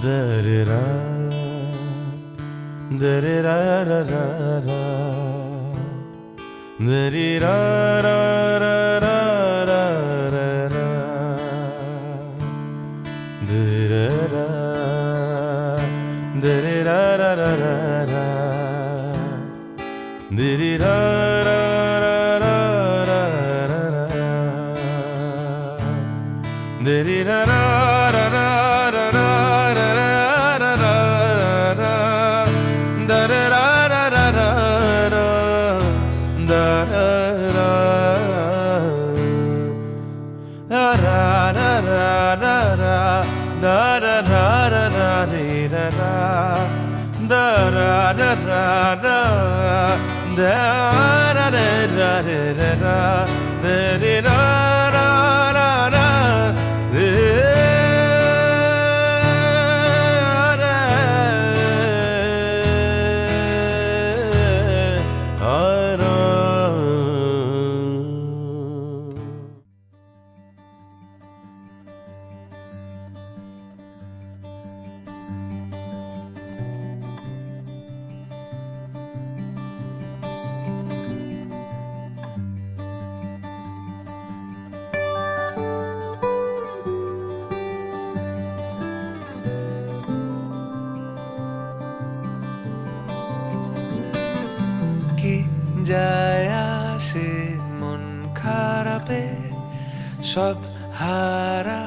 Da-da-da, da-da-da-da-da-da, da-dee-da-da-da-da-da-da, da-da-da, da-dee-da-da-da-da-da, dee-dee-da-da-da-da-da, কি যায় আসে মন খারাপে, সব হারা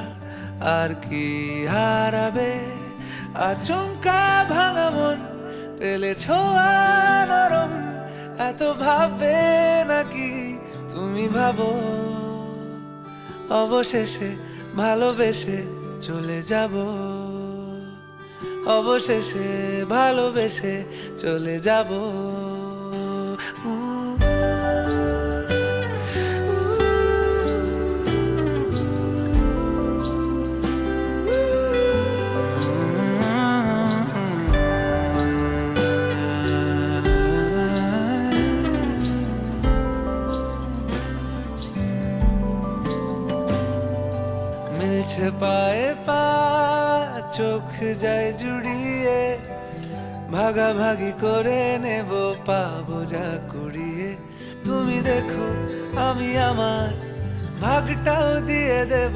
আর কি হারাবে। আচমকা ভাঙা মন পেলে ছোঁয়া নরম, এত ভাববে নাকি তুমি ভাবো। অবশেষে ভালোবেসে চলে যাব, অবশেষে ভালোবেসে চলে যাব। মিলছে পায়ে পা, চোখ যায় জুড়িয়ে, ভাগাভাগি করে নেব পাবো যা কুড়িয়ে। তুমি দেখো আমি আমার ভাগটাও দিয়ে দেব,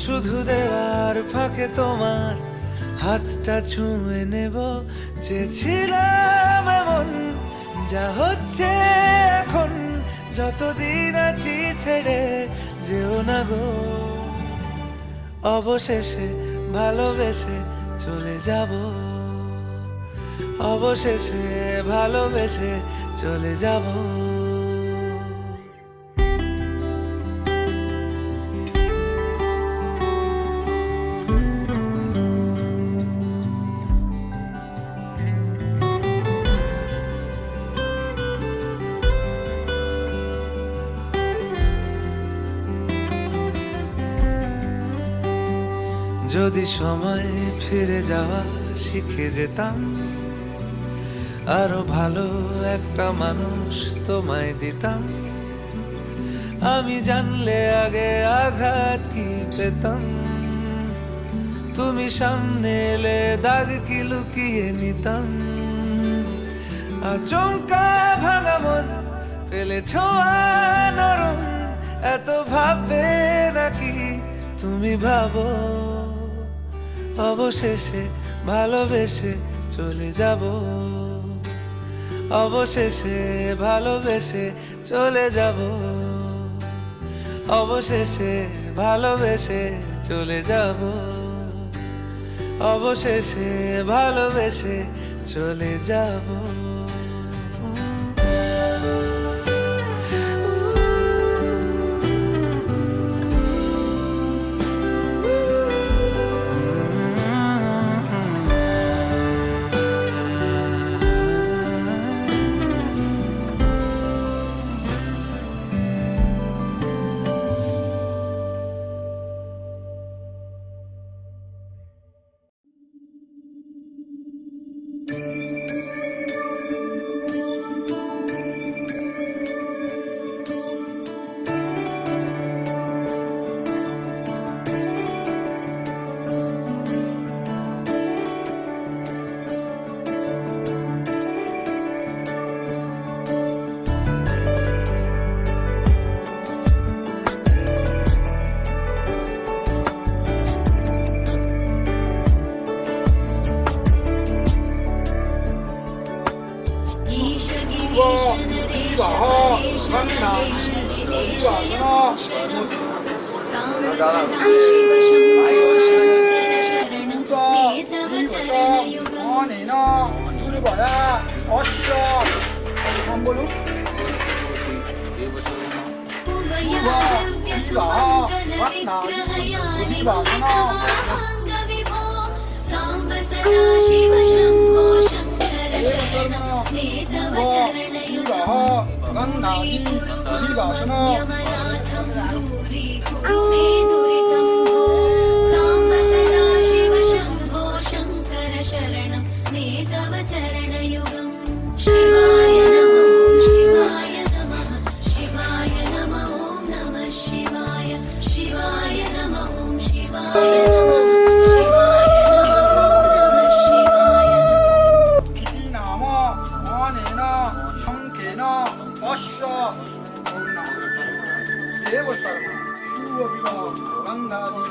শুধু দেওয়ার ফাঁকে তোমার হাতটা ছুঁয়ে নেব। চেয়েছিলাম এমন, যা হচ্ছে এখন, যতদিন আছি ছেড়ে যেও না গো। অবশেষে ভালোবেসে চলে যাব, অবশেষে ভালোবেসে চলে যাব। যদি সময় ফিরে যাওয়া শিখে যেতাম, আরো ভালো একটা মানুষ তোমায় দিতাম। আমি জানলে আগে আঘাত কি পেতাম, তুমি সামনে এলে দাগ কি লুকিয়ে নিতাম। আচমকা ভাঙা মন পেলে ছোঁয়া নরম, এত ভাববে নাকি তুমি ভাবো। অবশেষে ভালোবেসে চলে যাব, অবশেষে ভালোবেসে চলে যাব, অবশেষে ভালোবেসে চলে যাব, অবশেষে ভালোবেসে চলে যাব। साम्ब सदा शिव शम्भो शङ्कर शरणं मे तव चरणयुगं यमनाथं दूरीकुरु मे दुरितं भो साम्ब सदा शिव शम्भो शङ्कर शरणं मे तव चरणयुगं शिवाय नमः शिवाय नमः शिवाय नमः ॐ नमः शिवाय शिवाय नमः ॐ शिवाय नमः शिवाय नाम अनेन शङ्खेन अश्व देव सर्व शुभ विवाह गन्धादि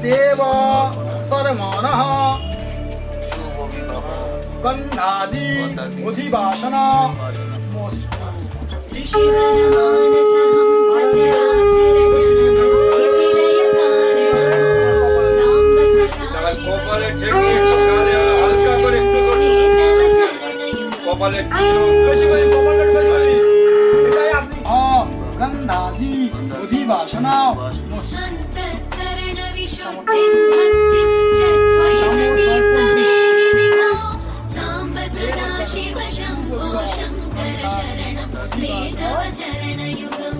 देव सर्वमानः गन्धादि उधिवासन ऋषिवरमानसहं सचराचरजगदस्थितिलयकारणं साम्ब सदा शिव शम्भो मे तव चरणयुगं गन्धादि उधिवासन सन्तत्करणविशुद्धिं भक्तिं च त्वयि सदीप्तदेहि विभो साम्ब सदा शिव शम्भो शङ्कर शरणं मे तव चरणयुगं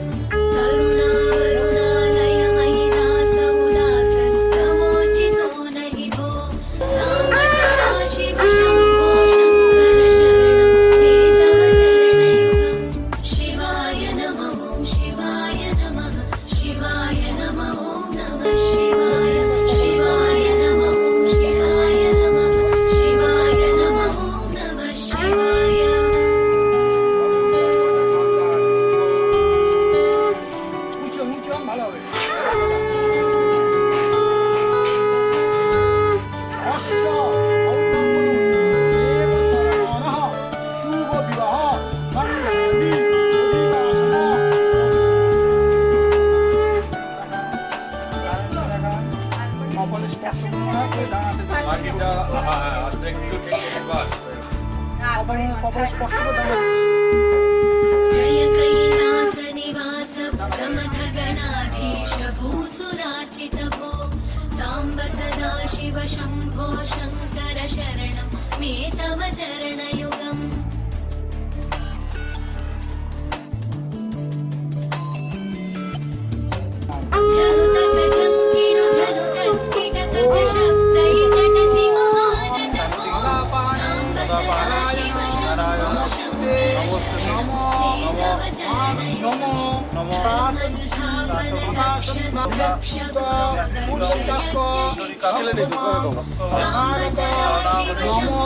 करुणावरुणालयमयि दासमुदासस्तमोचितो न हि भो साम्ब सदा शिव शम्भो शङ्कर शरणं मे तव चरणयुगं शिवाय नमः शिवाय नमः शिवाय नमः ॐ नमः शिवाय शिवाय नमः शिवाय नमः शिवाय नमः ॐ नमः शिवाय मुख्य ভালো হবে অশ্ব দেব সরমানঃ শুভ বিবাহ গন্ধাদি উধিবাসন অপলে স্পর্শ করে দাঁড়াতে বাকিটা একটু থেকে বাস অপলে স্পর্শ করে দাঁড়াতে जय कैलासनिवास प्रमथगणाधीश भूसुराचित भो साम्ब सदा शिव शम्भो शङ्कर शरणं मे तव चरणयुगम् झनुतकझङ्किणु झनुतत्किटकट शब्दैर्नटसि महानटभो साम्ब सदा शिव शम्भो शङ्कर शरणं मे तव चरणयुगम् धर्मस्थापन रक्षक साम्ब सदा शिव शम्भो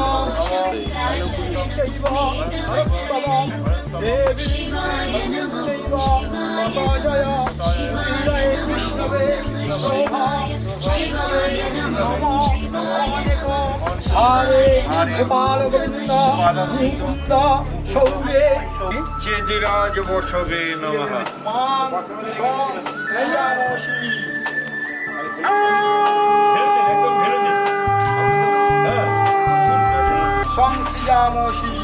शङ्कर शरणं मे तव चरणयुगम् शिवाय नमः शिवाय नमः शिवाय नमः नमः शिवाय शिवाय नमः शिवाय नमः हरे गोपाल गोविंद मुकुंद शौर्ये চেদিরাজ বসবে নমঃ मान श्यामोषी সংশ্রিয়ামোষী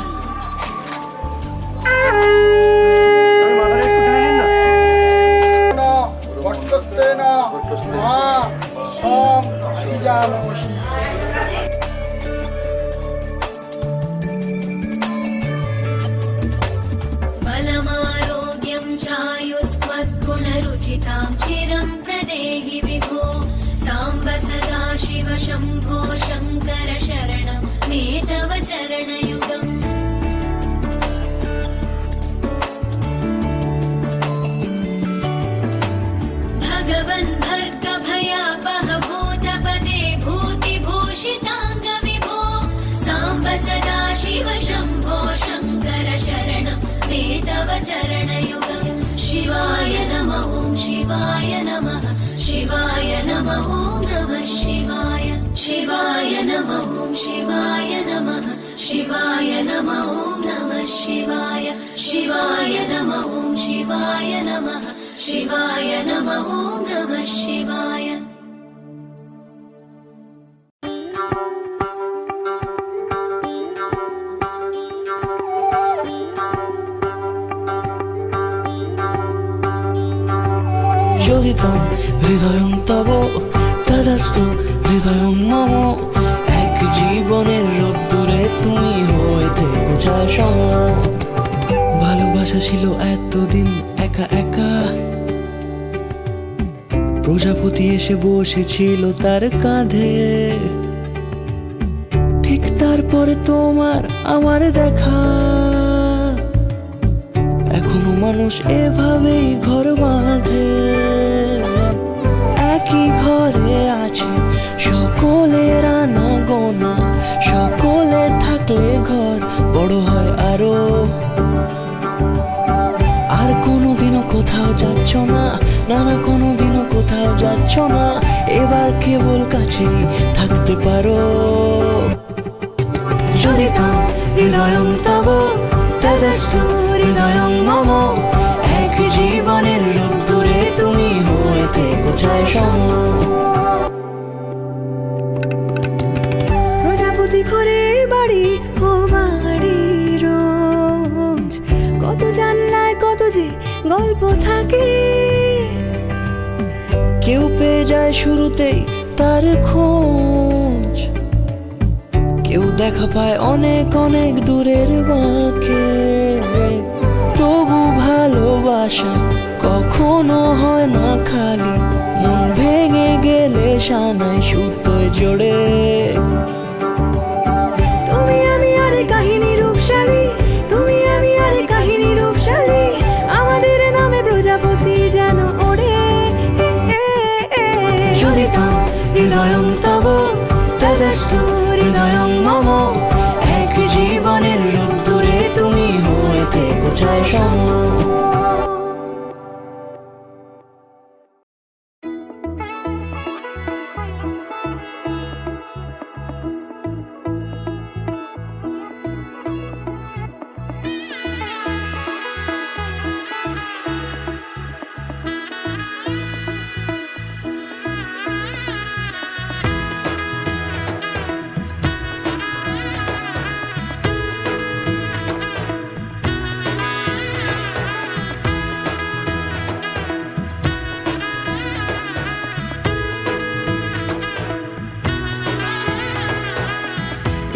বর্তত্বেন মা সংশ্রিয়ামোষী बलमारोग्यं चायुष्मद्गुणरुचितां चिरं प्रदेहि विभो साम्ब सदा शिव शम्भो शङ्कर शरणं मे तव चरणयुगम् भगवन् भर्गभयापह भूतपते भूतिभूषिताङ्ग विभो साम्ब सदा शिव शम्भो शङ्कर शरणं मे तव चरणयुगम् शिवाय नमः ॐ शिवाय शिवाय नमः ॐ शिवाय नमः शिवाय नमः ॐ नमः शिवाय शिवाय नमः ॐ शिवाय नमः शिवाय नमः ॐ नमः शिवाय যোগিতং হৃদয়ং তব তদাস্তু হৃদয়ং মম এক জীবনের রোদ্দুরে তুমি হয়ে থেকো ছায়া সম ভালোবাসা ছিল এতদিন একা একা প্রজাপতি এসে বসেছিল তার কাঁধে ঠিক তারপরে তোমার আমার দেখা এখনো মানুষ এভাবেই ঘর বাঁধে একই ঘরে আছে সকলের আনা গোনা সকলে থাকলে ঘর বড় হয় আরো আর কোনোদিনও কোথাও যাচ্ছ না নানা কোনোদিনও কোথাও যাচ্ছ না এবার কেবল কাছেই থাকতে পারো যদি তো হৃদয়ং তব তেজস্তু হৃদয়ং মম এক জীবনের রোদ্দুরে তুমি হয়ে থেকো ছায়া সম প্রজাপতি ঘরে বাড়ি ও বাড়ি রোজ কত জানলায় কত যে গল্প থাকে কেউ পেয়ে যায় শুরুতেই তার খোঁজ কেউ দেখা পায় অনেক অনেক দূরের বাঁকে তবু ভালোবাসা কখনো হয় না খালি মন ভেঙে গেলে সানাই সুতোয় জোড়ে তুমি আমি আরে কাহিনী রূপশালী তুমি আমি আরে কাহিনী রূপশালী আমাদের নামে প্রজাপতি যেন ওড়ে যদি তো হৃদয়ং তব তেজস্তু হৃদয়ং মম এক জীবনের রোদ্দুরে তুমি হয়ে থেকো ছায়া সম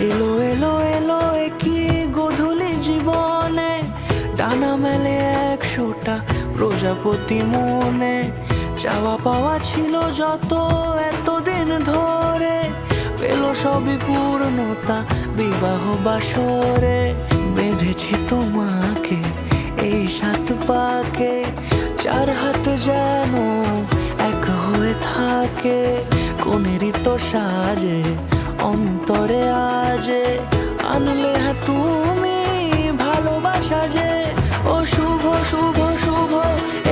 এলো এলো এলো কি গোধূলি জীবনে ডানা মেলে 100টা প্রজাপতি মনে চাওয়া পাওয়া ছিল যত এতদিন ধরে পেল সবই পূর্ণতা বিবাহ বাসরে বেঁধেছি তোমাকে এই 7 পাকে 4 হাত যেন এক হয়ে থাকে কোনেরই তো সাজে অন্তরে আজে আনলে তুমি ভালোবাসা যে ও শুভ শুভ শুভ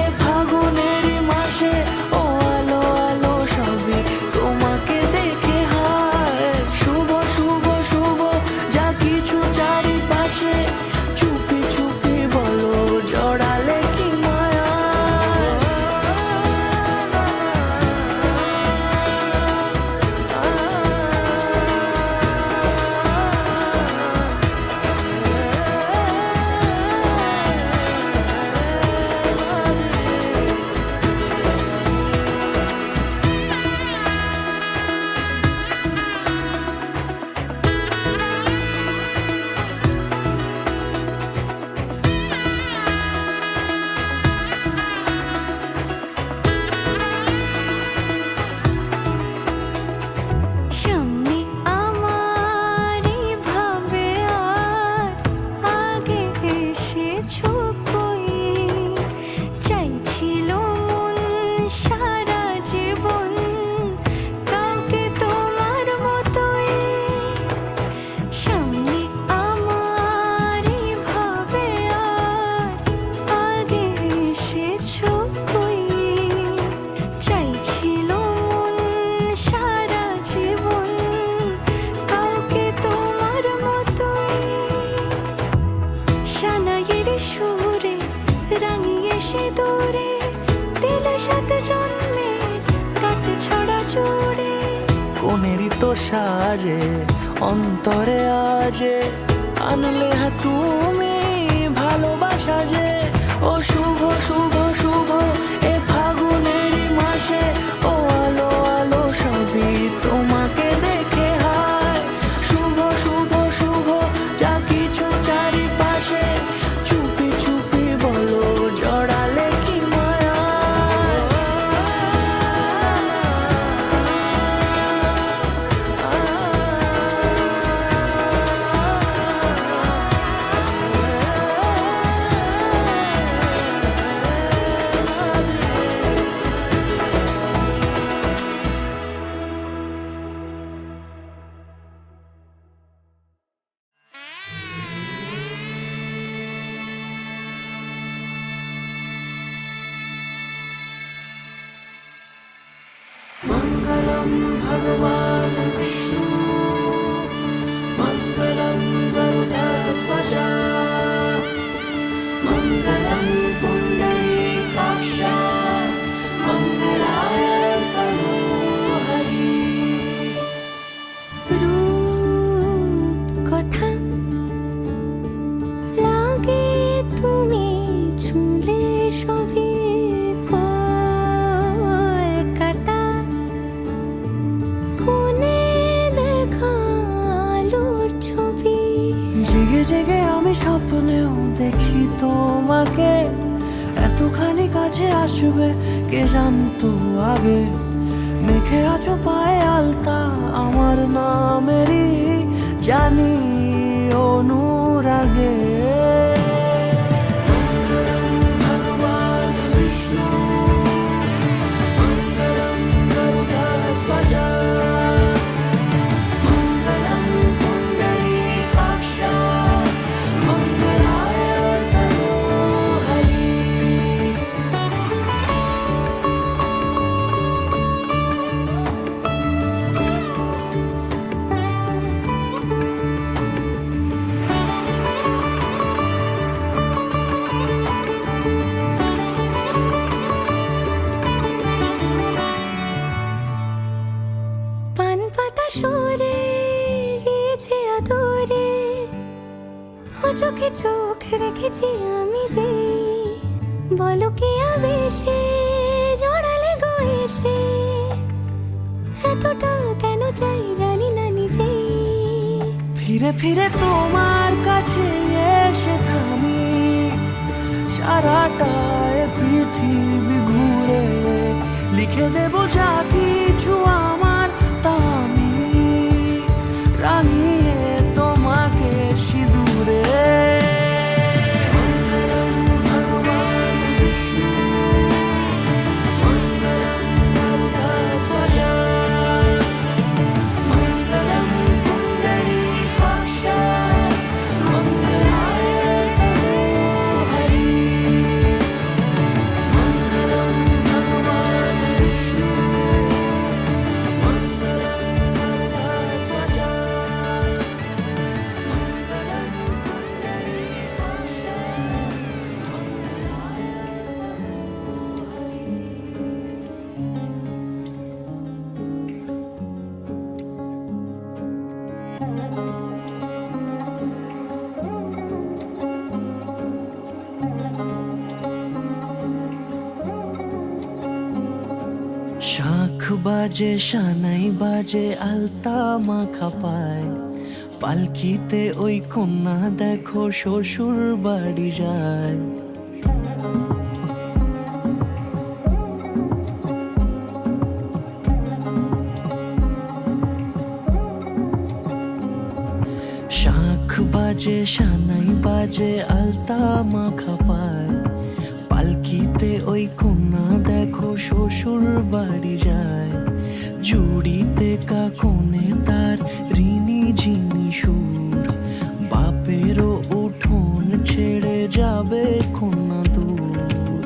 এ ফাগুনেরই মাসে ও আলো আলো সবই তোমাকে দেখে হায় শুভ শুভ শুভ যা কিছু চারিপাশে চুপি চুপি বলো জড়ালে কি মায়া সাজে অন্তরে আজে আনলে হ্যাঁ তুমি ভালোবাসা যে ও শুভ শুভ শুভ এ ফাগুনেরই মাসে ও আলো আলো সবই তোমাকে দেখে হায় শুভ শুভ শুভ যা কিছু চারিপাশে চুপি চুপি বলো জড়ালে কি মায়া मङ्गलं भगवान् विष्णु मङ्गलं गरुडध्वज मङ्गलं पुण्डरीकाक्ष मङ्गलाय तनोहरि রূপ কথা লাগে তুমি ছুঁলে সবই কলকাতা কোণে দেখা আলোর ছবি জেগে জেগে আমি স্বপ্নেও দেখি তোমাকে এতখানি কাছে আসবে কে জানতো আগে মেখে আছো পায়ে আলতা আমার নামেরই জানি অনুরাগে মঙ্গলম ভগবান বিষ্ণু মঙ্গলম গরুডধ্বজ মঙ্গলম পুণ্ডরীকাক্ষ মঙ্গলায় তনোহরি পান পাতা সরে গিয়েছে আদরে ও চোখে চোখ রেখেছি আমি যে বলো কি আবেশে জড়ালে গো এসে এতটা কেন চাই জানি না নিজে ফিরে ফিরে তোমার কাছে এসে থামি সারাটা এ পৃথিবী ঘুরে লিখে দেব যা কিছু আমার তা আমি রাঙিয়ে তোমাকে সিঁদুরে মঙ্গলম ভগবান বিষ্ণু মঙ্গলম গরুডধ্বজ মঙ্গলম পুণ্ডরীকাক্ষ মঙ্গলায় তনোহরি মঙ্গলম ভগবান বিষ্ণু মঙ্গলম গরুডধ্বজ মঙ্গলম শাঁখ বাজে সানাই বাজে আলতা মাখা পায় পালকিতে ওই কন্যা দেখো শ্বশুর বাড়ি যায় শাঁখ বাজে সানাই বাজে আলতা মাখা পায় পালকিতে ওই কন্যা দেখো শ্বশুর বাড়ি যায় চুড়িতে কাকনে তার ঋণী ঝিনি সুর বাপেরও উঠোন ছেড়ে যাবে কন্যা দূর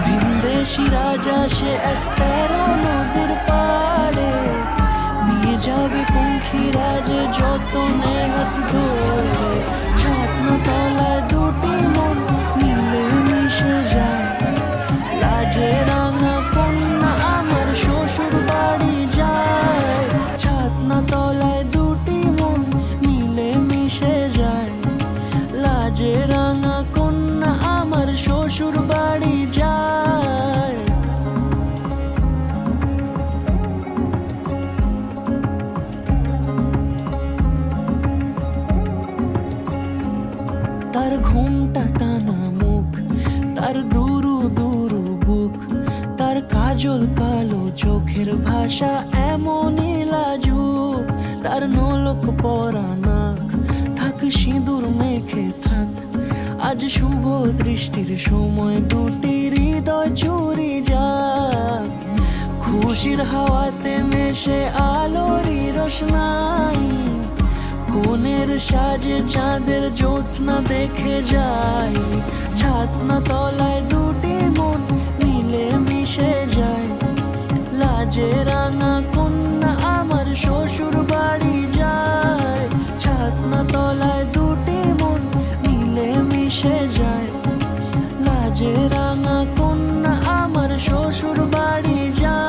ভিনদেশি রাজা সে এক 13 নদীর পাড়ে নিয়ে যাবে পঙ্খিরাজে যতনে হাত ধরে ছাতনা তলায় দুটি মন মিলে মিশে যায় লাজে রাঙা কন্যা আমার শ্বশুর বাড়ি যায় ছাতনা তার কাজল কালো চোখের ভাষা এমনই লাজুক, তার নোলক পরা নাক থাক সিঁদুর মেখে থাক। আজ শুভ দৃষ্টির সময় দুটি হৃদয় চুরি যাক, খুশির হাওয়াতে মেশে আলোরই রোশনাই। কোণের সাজে চাঁদের জ্যোৎস্না দেখে যাই, ছাতনা তলায় দুটি মন মিলে মিশে যায়। লাজে রাঙা কন্যা আমার শ্বশুর বাড়ি যায়, ছাতনা তলায় দুটি মন মিলে মিশে যায়। লাজে রাঙা কন্যা আমার শ্বশুর বাড়ি যায়।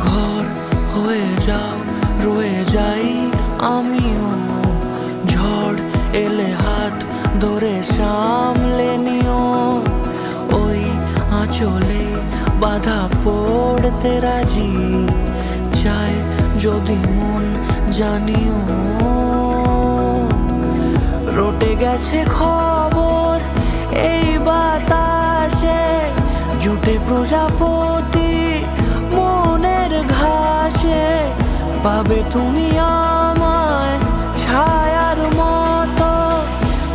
ঘর হয়ে যাও রয়ে যাই আমিও, ঝড় এলে হাত ধরে সামলে নিও। ওই আঁচলে বাধা পড়তে রাজি, চাই যদি মন জানিও। রটে গেছে খবর এই বাতাসে, জুটে প্রজাপতি মনের ঘাসে। পাবে তুমি আমায় ছায়ার মতো,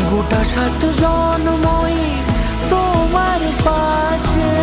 গোটা 7 জন্মই তোমার পাশে।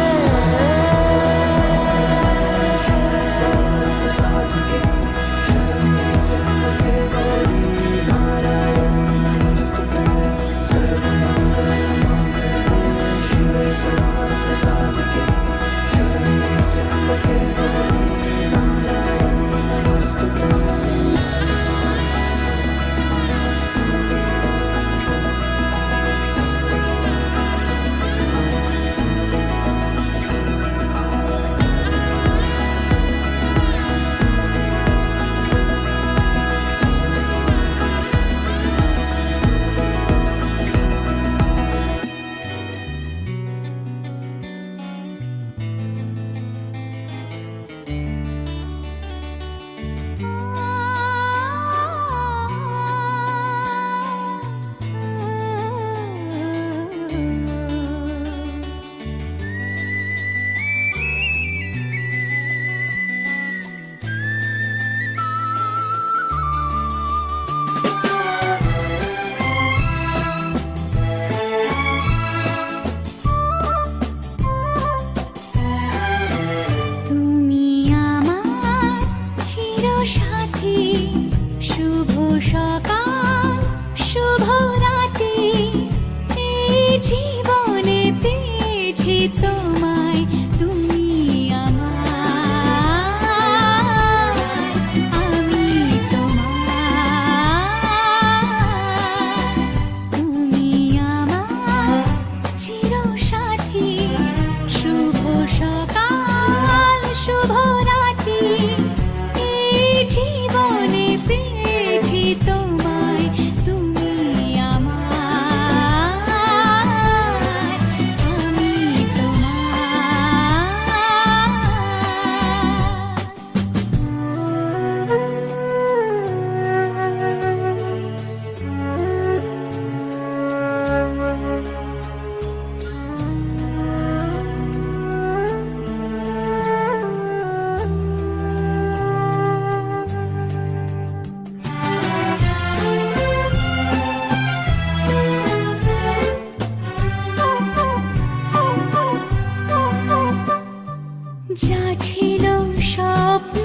যা ছিল স্বপ্ন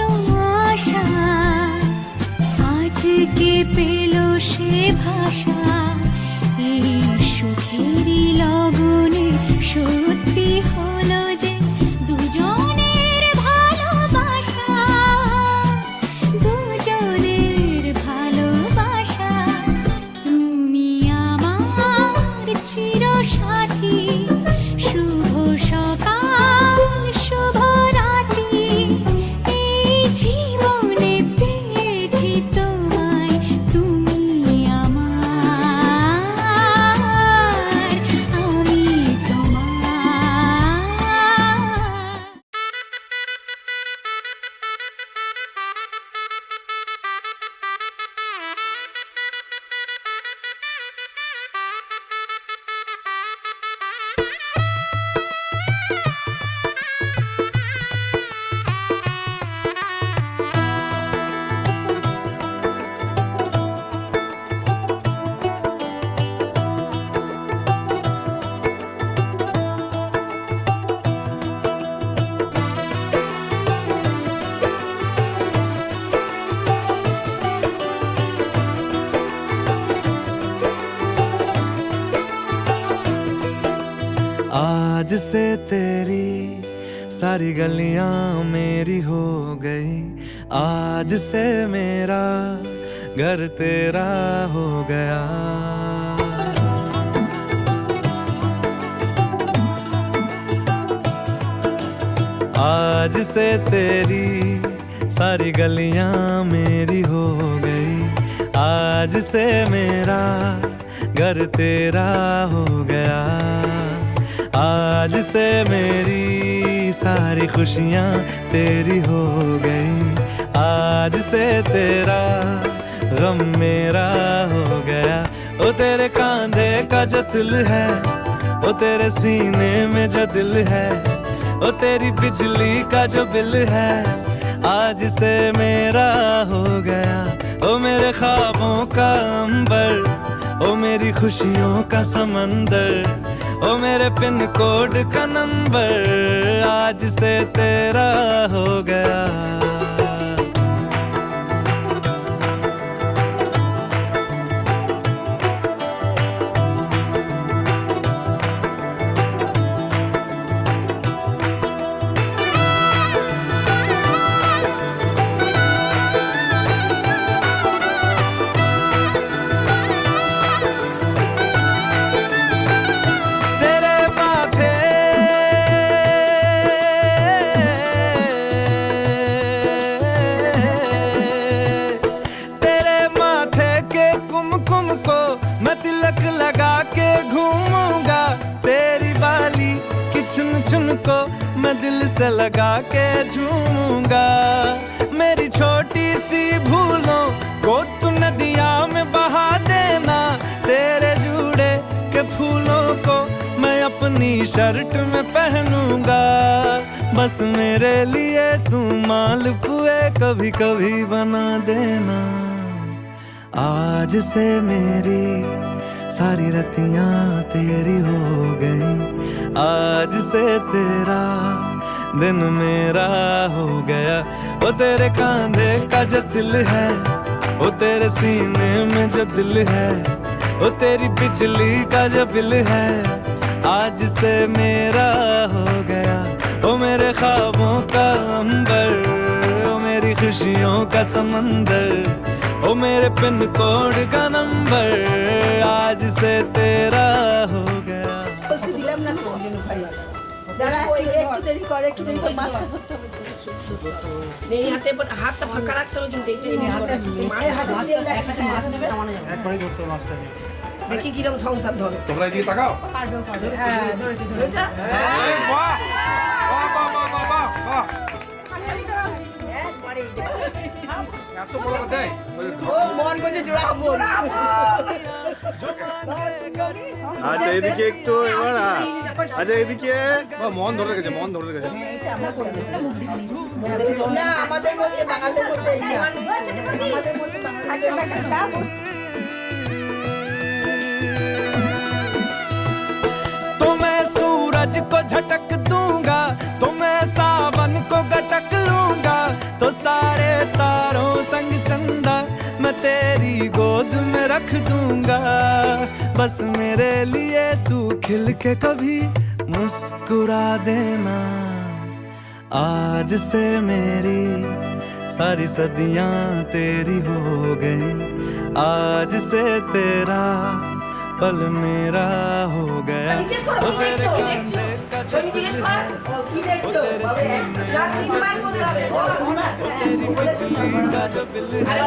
আশা আজকে পেল সে ভাষা, এই সুখেরই লগনে সত্যি হলো যে দুজনের ভালোবাসা, দুজনের ভালোবাসা। তুমি আমার চিরসাথী, শুভ से तेरी सारी गलियां मेरी हो गई, आज से मेरा घर तेरा हो गया। आज से तेरी सारी गलियां मेरी हो गई, आज से मेरा घर तेरा हो गया। आज से मेरी सारी खुशियां तेरी हो गई, आज से तेरा गम मेरा हो गया। ओ तेरे कांधे का जो दिल है, ओ तेरे सीने में जो दिल है, ओ तेरी बिजली का जो बिल है, आज से मेरा हो गया। ओ मेरे ख्वाबों का अंबर, ओ मेरी खुशियों का समंदर, ओ मेरे पिन कोड का नंबर, आज से तेरा हो गया। चुन चुन को मैं दिल से लगा के झूमूंगा। मेरी छोटी सी भूलों को तू नदिया में बहा देना, तेरे जूड़े के फूलों को मैं अपनी शर्ट में पहनूंगा। बस मेरे लिए तू मालपुए कभी कभी बना देना। आज से मेरी सारी रतियां तेरी हो गई, आज से तेरा दिन मेरा हो गया। वो तेरे कांधे का जो दिल है, वो तेरे सीने में जो दिल है, वो तेरी बिजली का जो बिल है, आज से मेरा हो गया। वो मेरे ख्वाबों का अंबर, वो मेरी खुशियों का समंदर, ओ मेरे पिन कोड का नंबर, आज से तेरा हो गया। হাতটা ফাঁকা রাখতে হবে কিন্তু দেখি কিরকম সংসার ধরো। তোমরা এদিকে তাকাও। এত বড় দেয় মন বুঝে জোড়া হবো। আচ্ছা এদিকে একটু এবার, আচ্ছা এদিকে মন ধরে রেখেছে, মন ধরে রেখেছে। না আমাদের মধ্যে বাঙালিদের মধ্যে আমাদের মধ্যে तो मैं सूरज को झटक दूंगा, तो मैं सावन को गटक लूंगा, तो सारे तारों संग चंदा मैं तेरी गोद में रख दूंगा। बस मेरे लिए तू खिल के कभी मुस्कुरा देना। आज से मेरी सारी सदियां तेरी हो गई, आज से तेरा पल मेरा हो गया। वो तेरे कांधे का जो दिल है, वो तेरे सीने का जो दिल है, वो तेरी बिजली का जो बिल है,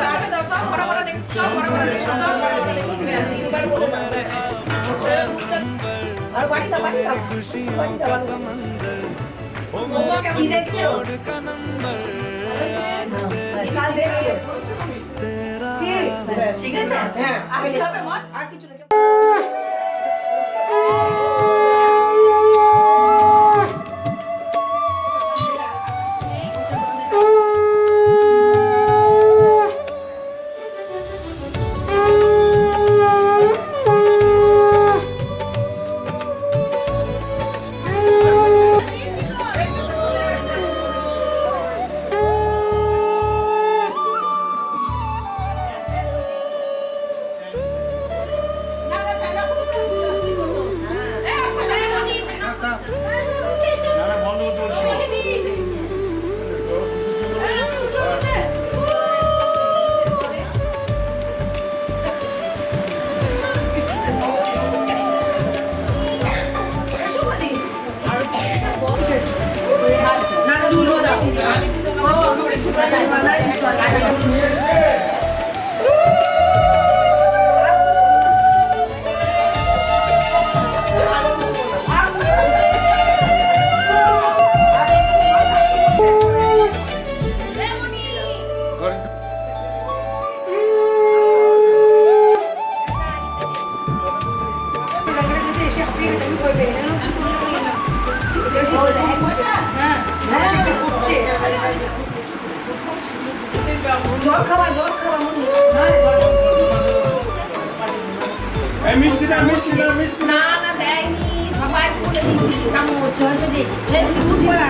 वो मेरे मेरी खुशियों का समंदर, वो मेरे कोड का नंबर, आज से तेरा ঠিক আছে হ্যাঁ আর কিছু না। এই মিষ্টি না মিষ্টি না মিষ্টি না না দেয়নি সবাই বলে দিচ্ছি চামচ ধরতে দে লেসি গুড করা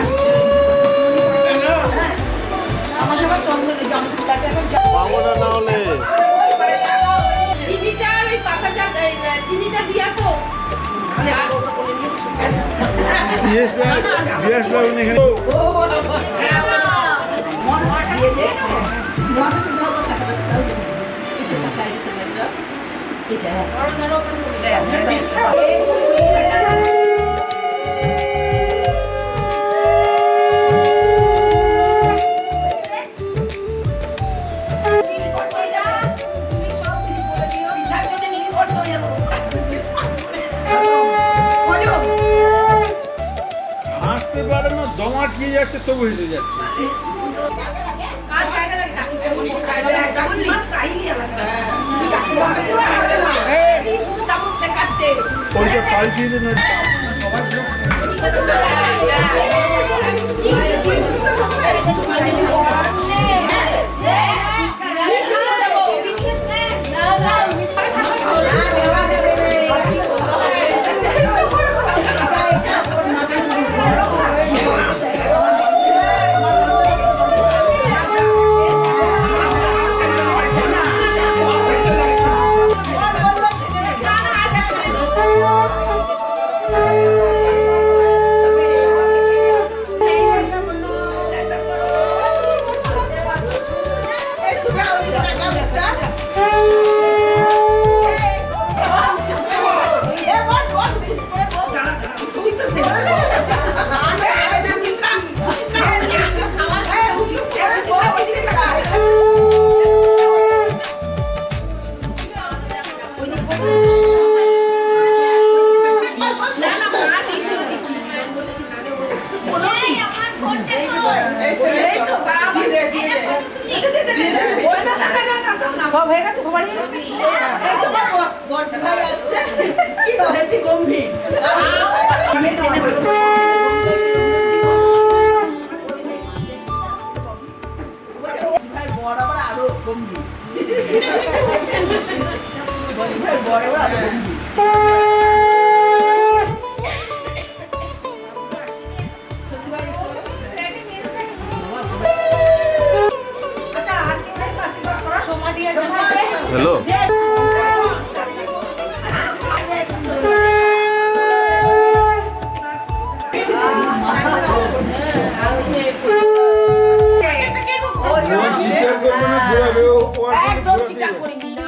আমাদের আবার চন্দনে জামটাকে এখন পাবো না তাহলে চিনিটা আর ওই পাতা চা চিনিটা দিয়ে আসো বিএস এখানে হাসতে পারে না, দম আটকে যাচ্ছে, তবু হেসে যাচ্ছে। ওইটা পাল্টিয়ে দেন। সব হয়ে গেছে সবারই এই তো বড় ভাই আসছে কি তো হেভি গম্ভীর ভাই বড় আবার আরো গম্ভীর বড় আবার আরো গম্ভীর হ্যালো একদম চিন্তা করিনি না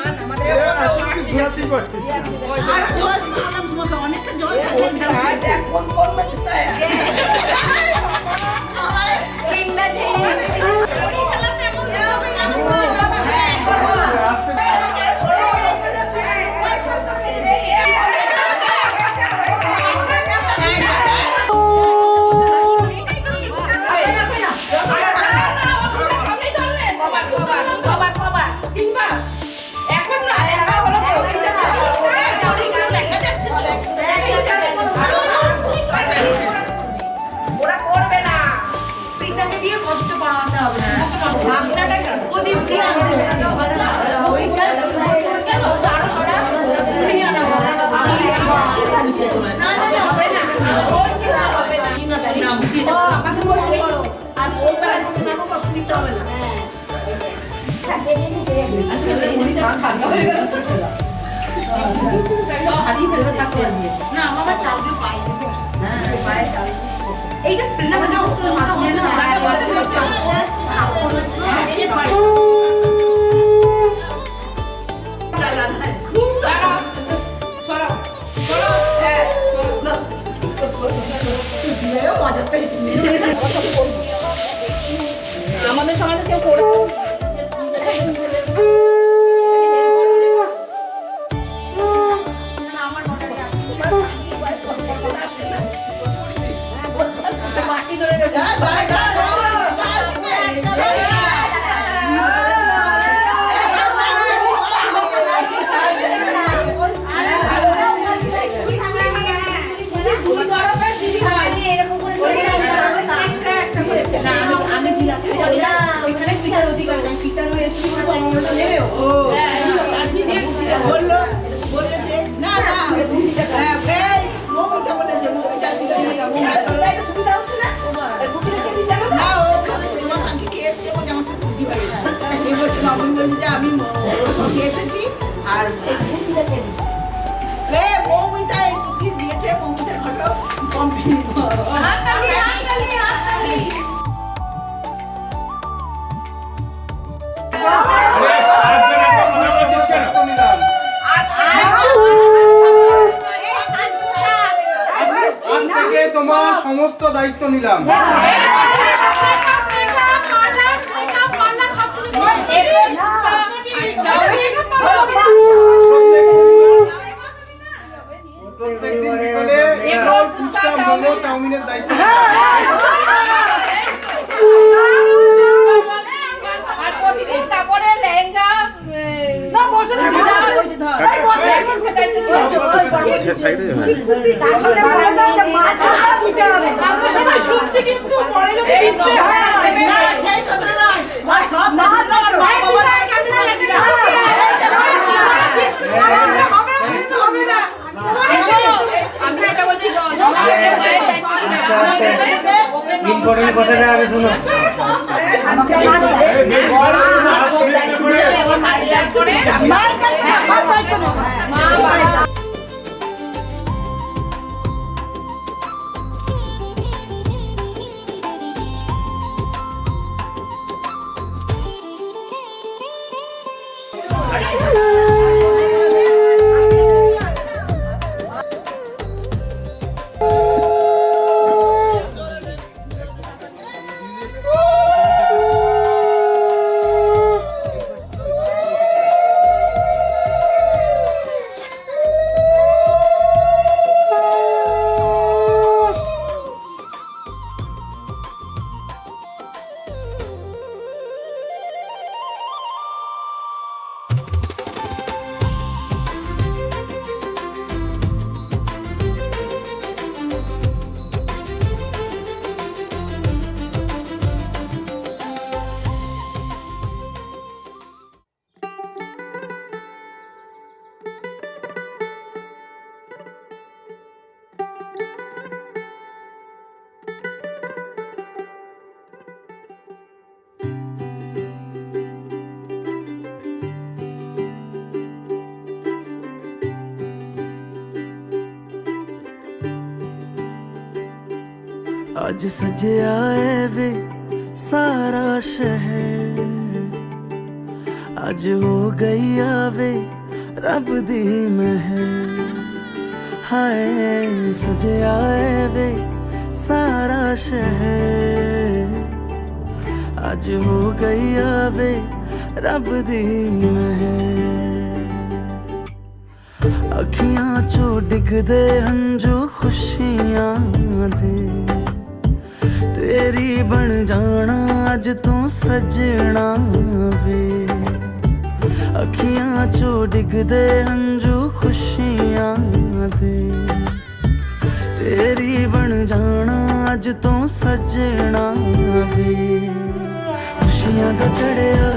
আমাদের অনেকটা জল থাকে কোন কোন মেচুতা মজা পেয়েছি জন্মের সময় তো কেউ করে মাটি ধরে বললো বলেছে না না এই মৌমিতা বলেছে মৌমিতা না ও তোমার সঙ্গে কে এসছে ও আমার সাথে কুটি হয়ে এসছে এই বলছে মামনি বলছে যে আমি ওর সঙ্গে এসেছি আর মৌমিতা কি দিয়েছে মৌমিতা ঘটো কমপ্লিট তোমার সমস্ত দায়িত্ব নিলাম। প্রত্যেকদিন বিকালে রোল ফুচকা মোমো চাউমিনের দায়িত্ব শুনছি কিন্তু পরে যদি সেই কথা নয় সব কথাটা আমি শুনো आज सजया है वे सारा शहर आज हो गई आवे रब दी महर हाय सजया है वे सारा शहर आज हो गई आवे रब दी महर अखियां चो डिगदे हंजू खुशियां दे तेरी बन जाना अज तू सजना वे अखियां चो डिगदे हंजू खुशियां दे तेरी बन जाना अज तू सजना वे खुशियां दा चढ़िया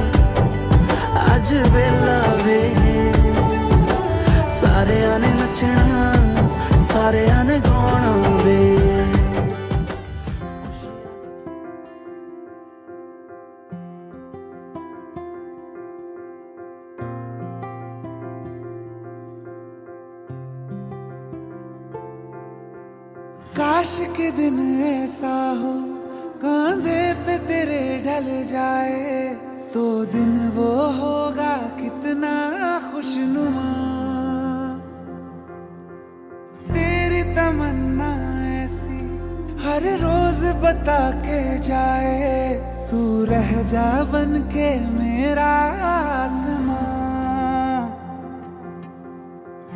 अज वेला वे सारे आने नचना सारे आने गाना वे काश के दिन ऐसा हो कांधे पे तेरे ढल जाए तो दिन वो होगा कितना खुशनुमा तेरी तमन्ना ऐसी हर रोज बता के जाए तू रह जा बन के मेरा आसमां।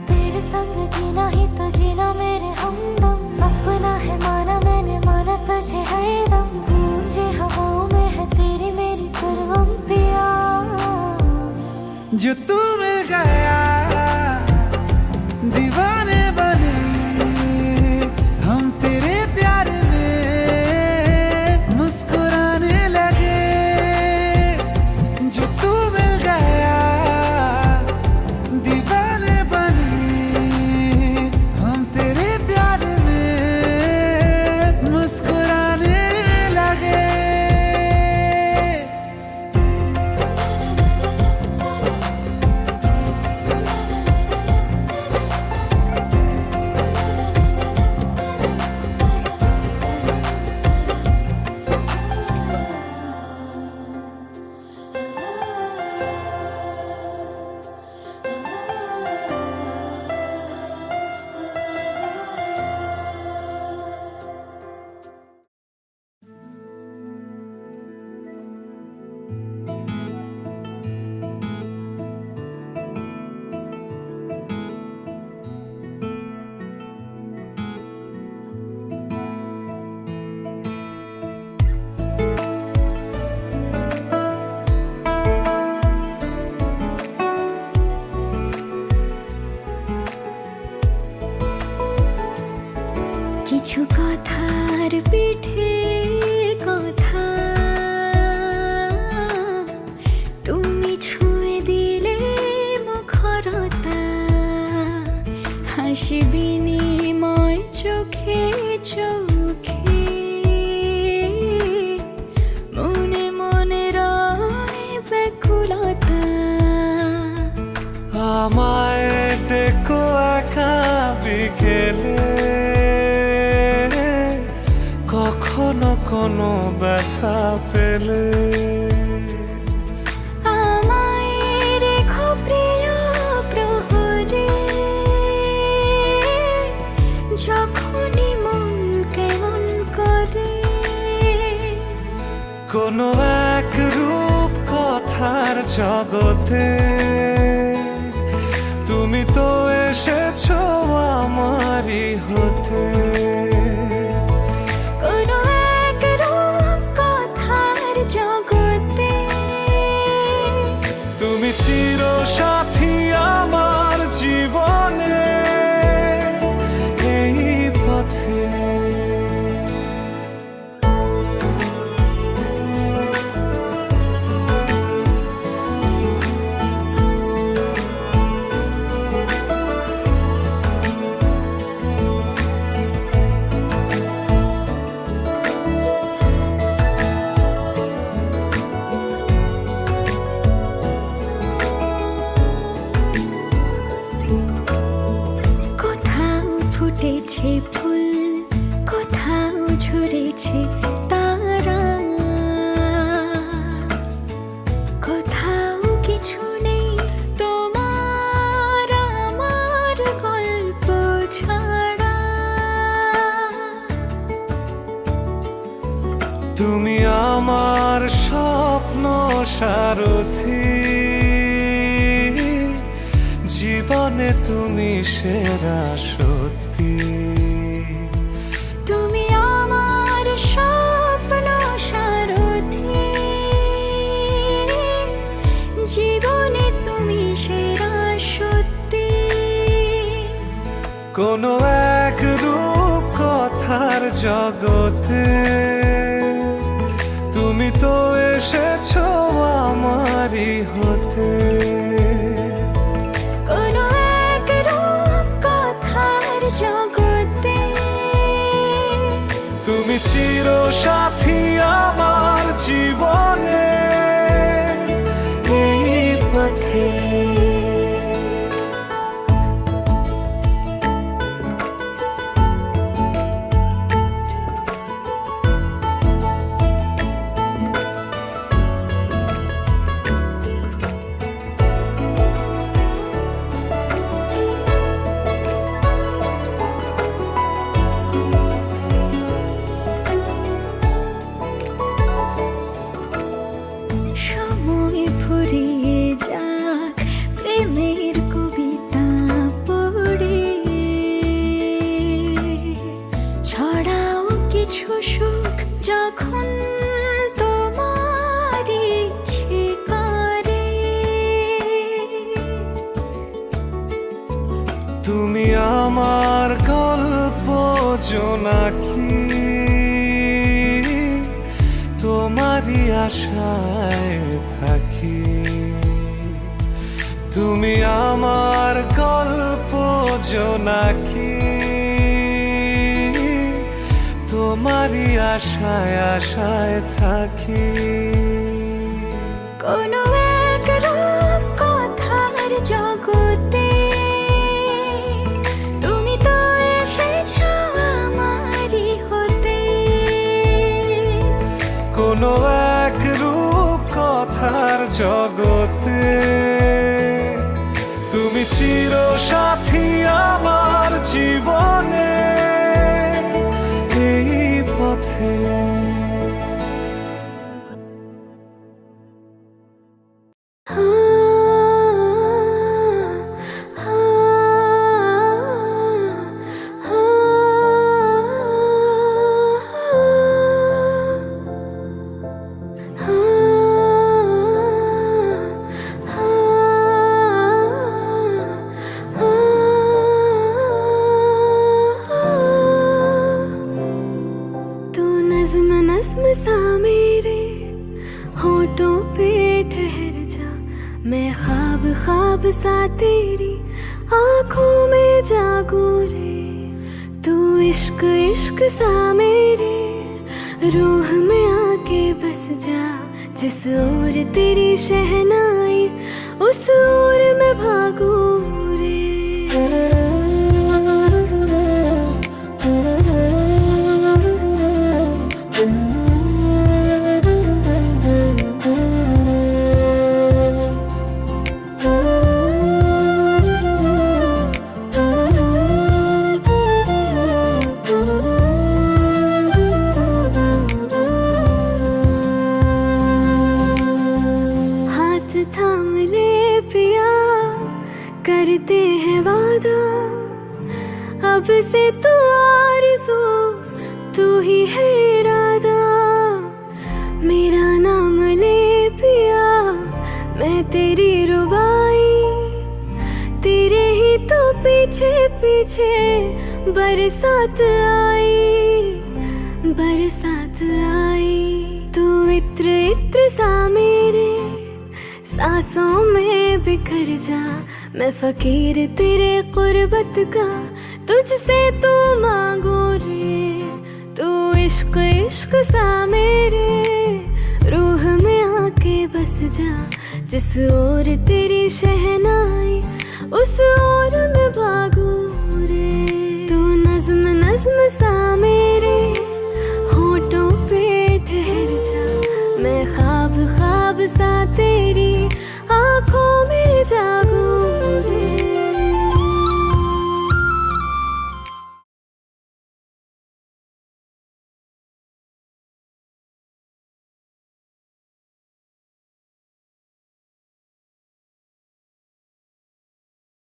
तेरे संग जीना ही तो जीना मेरे हमदम, अपना है माना मैंने माना तुझे हरदम, गूंजे हवाओं में है तेरी मेरी सरगम पिया। जो तू मिल गया दीवाने बने हम तेरे प्यार में मुस्कुराने लगे। जो तू मिल गया दीवाने बने हम तेरे प्यार में मुस्कुराने लगे। কিছু কথার পিঠে কথা তুমি ছুঁয়ে দিলে মুখরতা, হাসি বিনিময় চোখে চোখে, মনে মনে রয় ব্যাকুলতা। আমায় ডেকো একা বিকেলে, কখনো কোনো ব্যথা পেলে। আমায় রেখো প্রিয় প্রহরে, যখনই মন কেমন করে। কোনো এক রূপ কথার জগতে তুমি তো এসেছো আমারই হতে। কোনো এক রূপ কথার জগতে তুমি চির সাথী আমার জীবনে এই পথে। কোথাও ফুটেছে ফুল, কোথাও ঝরেছে তারা, কোথাও কিছু নেই তোমার আমার গল্প ছাড়া। তুমি আমার স্বপ্ন সারথি, জীবনে তুমি সেরা সত্যি। তুমি আমার স্বপ্ন সারথি, জীবনে তুমি সেরা সত্যি। কোনো এক রূপ কথার জগতে তুমি তো এসেছো আমারই হতে। কোনো এক রূপ কথার জগতে তুমি চির সাথী আমার জীবনে এই পথে। জোনাকি তোমারই আশায় থাকি তুমি আমার গল্প জোনাকি তোমারই আশায় আশায় থাকি কোনো এক রূপ কথার জগতে তুমি তো এসেছো আমারই হতে কোনো এক রূপ কথার জগতে তুমি চির সাথী আমার জীবনে এই পথে नज़्म सा मेरे होठों पे ठहर जा मैं ख्वाब ख्वाब सा तेरी आँखों में जागू रे तू इश्क इश्क सा मेरे रूह में आके बस जा जिस ओर तेरी शहनाई उस ओर मैं भागू रे थाम ले पिया करते हैं वादा अब से तू आरज़ू तू ही है इरादा मेरा नाम ले पिया मैं तेरी रुबाई तेरे ही तो पीछे पीछे बरसात आई तू इत्र इत्र सा मेरे सांसों में बिखर जा मैं फकीर तेरे कुर्बत का तुझसे तू मांगो रे तू इश्क इश्क सा मेरे रूह में आके बस जा जिस ओर तेरी शहनाई उस ओर में भागू रे तू नज़्म नज़्म सा मेरे होठों पे ठहर जा मैं ख्वाब ख्वाब सा तेरी